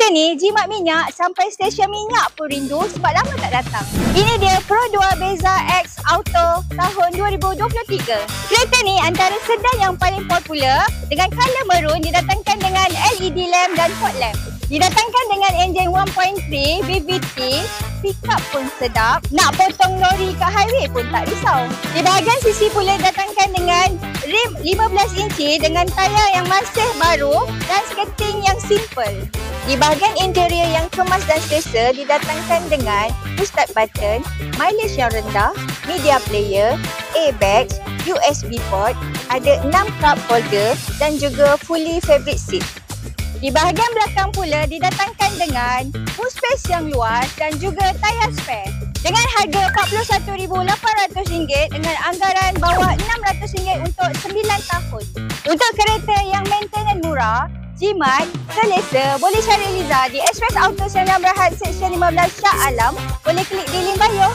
Kereta ni jimat minyak sampai stesen minyak pun rindu sebab lama tak datang. Ini dia Pro 2 Beza X Auto tahun 2023. Kereta ni antara sedan yang paling popular dengan color maroon, didatangkan dengan LED lamp dan fog lamp. Didatangkan dengan enjin 1.3 VVT, pickup pun sedap, nak potong lori kat highway pun tak risau. Di bahagian sisi pula didatangkan dengan rim 15 inci dengan tayar yang masih baru dan skirting yang simple. Di bahagian interior yang kemas dan selesa didatangkan dengan push start button, mileage yang rendah, media player, airbags, USB port, ada 6 cup holder dan juga fully fabric seat. Di bahagian belakang pula didatangkan dengan boot space yang luas dan juga tayar spare. Dengan harga RM41,800 dengan anggaran bawah RM600 untuk 9 tahun. Untuk kereta yang maintenance murah, jimat, selesa, boleh cari Liza di Express Auto 19 Berhad Seksyen 15 Shah Alam. Boleh klik di link bio.